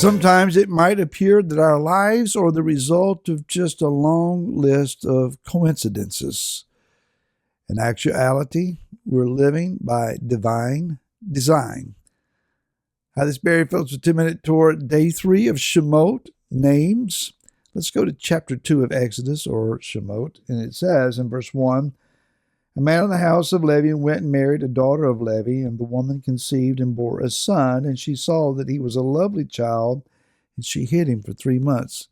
Sometimes it might appear that our lives are the result of just a long list of coincidences. In actuality, we're living by divine design. Hi, this is Barry Phillips with 2-Minute Torah, day 3 of Shemot, names. Let's go to chapter 2 of Exodus, or Shemot, and it says in verse 1, a man in the house of Levi went and married a daughter of Levi, and the woman conceived and bore a son, and she saw that he was a lovely child, and she hid him for 3 months.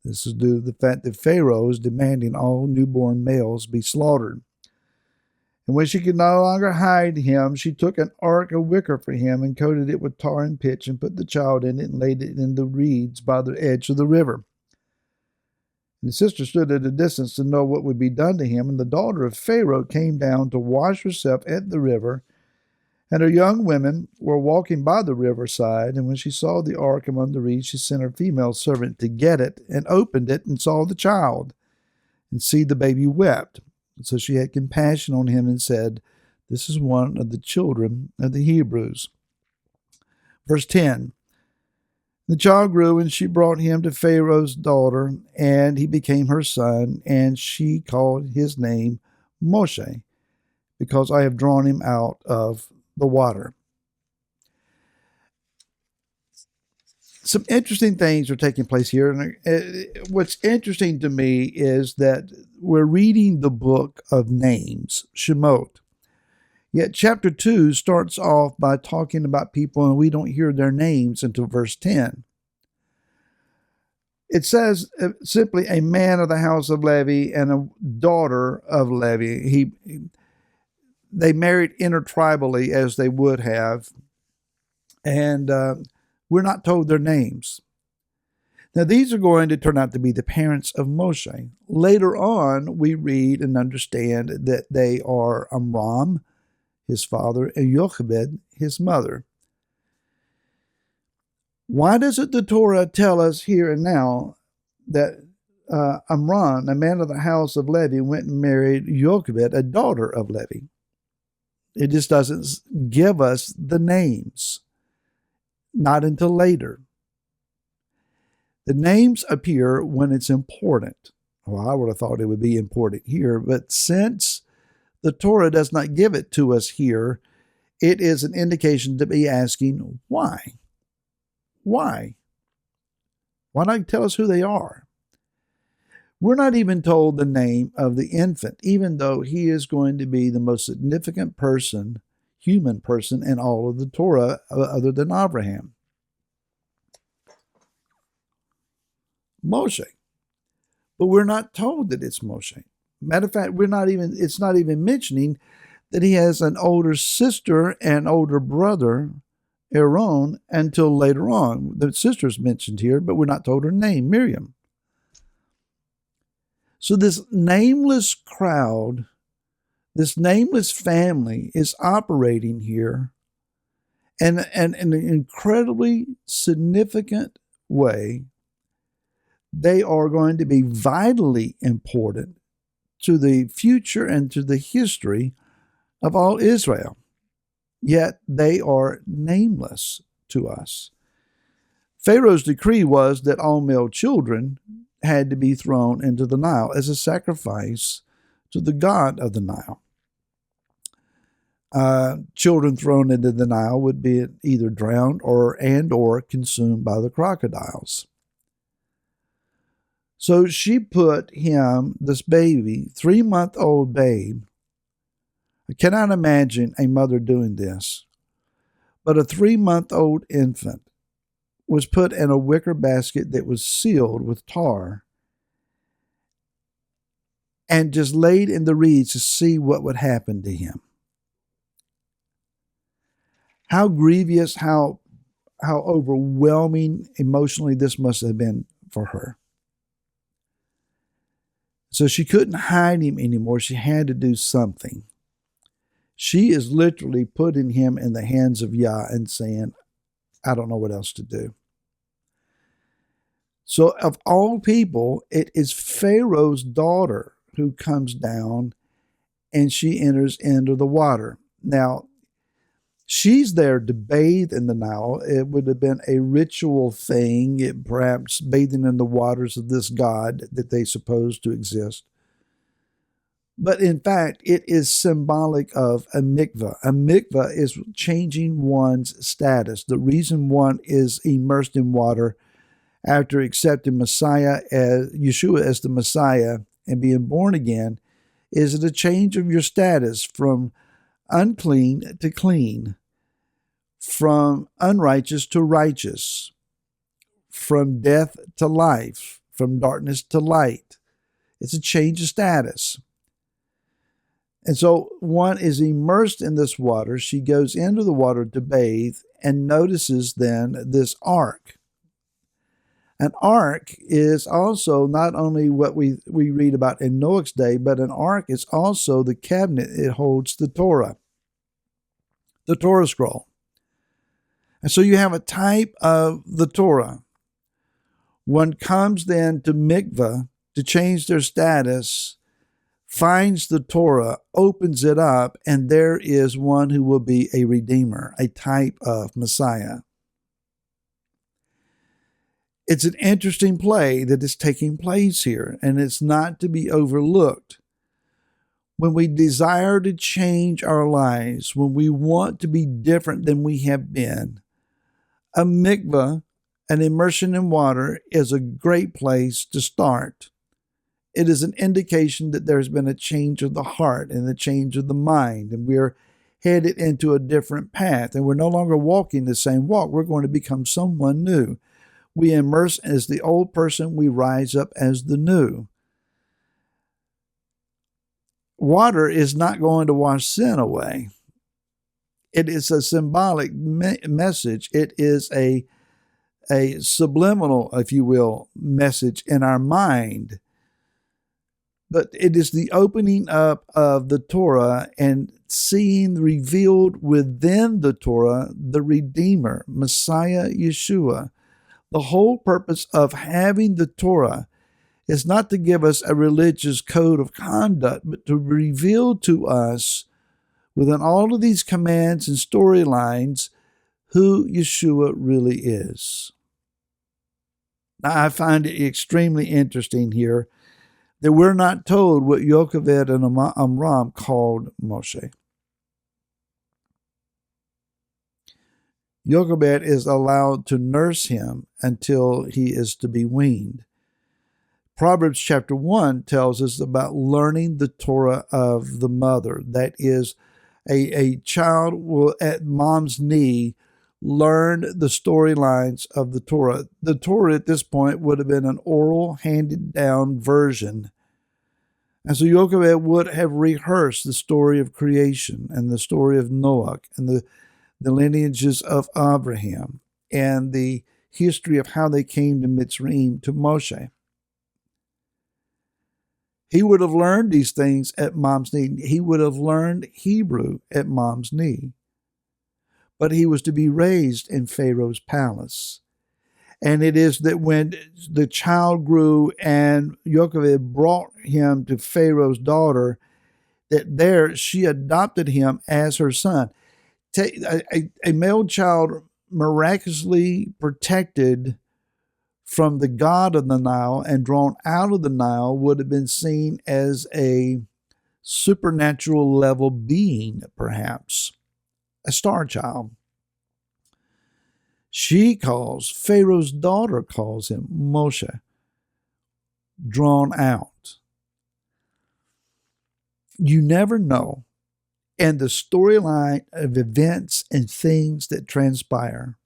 This is due to the fact that Pharaoh is demanding all newborn males be slaughtered. And when she could no longer hide him, she took an ark of wicker for him and coated it with tar and pitch and put the child in it and laid it in the reeds by the edge of the river. And his sister stood at a distance to know what would be done to him, and the daughter of Pharaoh came down to wash herself at the river, and her young women were walking by the riverside, and when she saw the ark among the reeds, she sent her female servant to get it, and opened it, and saw the child, and see the baby wept. So she had compassion on him and said, this is one of the children of the Hebrews. Verse 10, the child grew, and she brought him to Pharaoh's daughter, and he became her son, and she called his name Moshe, because I have drawn him out of the water. Some interesting things are taking place here. And what's interesting to me is that we're reading the book of names, Shemot. Yet chapter 2 starts off by talking about people, and we don't hear their names until verse 10. It says simply a man of the house of Levi and a daughter of Levi. They married intertribally as they would have, and we're not told their names. Now, these are going to turn out to be the parents of Moshe. Later on, we read and understand that they are Amram, his father, and Jochebed, his mother. Why doesn't the Torah tell us here and now that Amram, a man of the house of Levi, went and married Jochebed, a daughter of Levi? It just doesn't give us the names. Not until later. The names appear when it's important. Well, I would have thought it would be important here, but since the Torah does not give it to us here, it is an indication to be asking why. Why? Why not tell us who they are? We're not even told the name of the infant, even though he is going to be the most significant person, human person, in all of the Torah other than Abraham. Moshe. But we're not told that it's Moshe. Matter of fact, it's not even mentioning that he has an older sister and older brother, Aaron, until later on. The sister's mentioned here, but we're not told her name, Miriam. So this nameless crowd, this nameless family is operating here in an incredibly significant way. They are going to be vitally important to the future and to the history of all Israel. Yet they are nameless to us. Pharaoh's decree was that all male children had to be thrown into the Nile as a sacrifice to the god of the Nile. Children thrown into the Nile would be either drowned or consumed by the crocodiles. So she put him, this baby, 3-month-old babe. I cannot imagine a mother doing this, but a 3-month-old infant was put in a wicker basket that was sealed with tar and just laid in the reeds to see what would happen to him. How grievous, how overwhelming emotionally this must have been for her. So she couldn't hide him anymore. She had to do something. She is literally putting him in the hands of Yah and saying, I don't know what else to do. So of all people, it is Pharaoh's daughter who comes down and she enters into the water. Now, She's there to bathe in the Nile. It would have been a ritual thing, perhaps bathing in the waters of this god that they supposed to exist. But in fact, it is symbolic of a mikvah. A mikvah is changing one's status. The reason one is immersed in water after accepting Yeshua as the Messiah and being born again is it a change of your status from unclean to clean, from unrighteous to righteous, from death to life, from darkness to light. It's a change of status. And so one is immersed in this water. She goes into the water to bathe and notices then this ark. An ark is also not only what we read about in Noah's day, but an ark is also the cabinet. It holds the Torah scroll. And so you have a type of the Torah. One comes then to mikvah to change their status, finds the Torah, opens it up, and there is one who will be a redeemer, a type of Messiah. It's an interesting play that is taking place here, and it's not to be overlooked. When we desire to change our lives, when we want to be different than we have been, a mikvah, an immersion in water, is a great place to start. It is an indication that there's been a change of the heart and a change of the mind, and we're headed into a different path, and we're no longer walking the same walk. We're going to become someone new. We immerse as the old person, we rise up as the new. Water is not going to wash sin away. It is a symbolic message. It is a subliminal, if you will, message in our mind. But it is the opening up of the Torah and seeing revealed within the Torah the Redeemer, Messiah Yeshua. The whole purpose of having the Torah is not to give us a religious code of conduct, but to reveal to us within all of these commands and storylines who Yeshua really is. Now, I find it extremely interesting here that we're not told what Yocheved and Amram called Moshe. Yocheved is allowed to nurse him until he is to be weaned. Proverbs chapter 1 tells us about learning the Torah of the mother. That is, a child will, at mom's knee, learn the storylines of the Torah. The Torah at this point would have been an oral, handed-down version. And so Yocheved would have rehearsed the story of creation and the story of Noah and the lineages of Abraham and the history of how they came to Mitzrayim to Moshe. He would have learned these things at mom's knee. He would have learned Hebrew at mom's knee. But he was to be raised in Pharaoh's palace. And it is that when the child grew and Yocheved brought him to Pharaoh's daughter, that there she adopted him as her son. A male child miraculously protected from the god of the Nile and drawn out of the Nile would have been seen as a supernatural level being, perhaps, a star child. Pharaoh's daughter calls him Moshe, drawn out. You never know. And the storyline of events and things that transpire.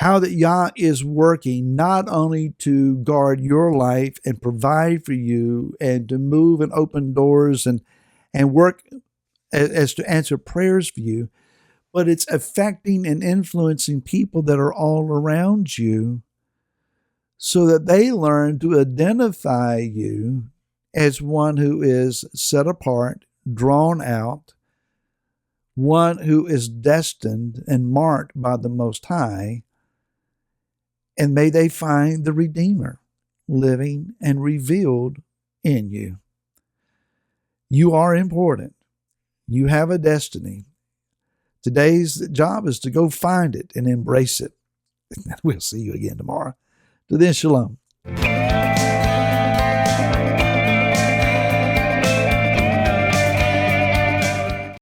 How that Yah is working not only to guard your life and provide for you and to move and open doors and work as to answer prayers for you, but it's affecting and influencing people that are all around you so that they learn to identify you as one who is set apart, drawn out, one who is destined and marked by the Most High, and may they find the Redeemer living and revealed in you. You are important. You have a destiny. Today's job is to go find it and embrace it. We'll see you again tomorrow. Till then, shalom.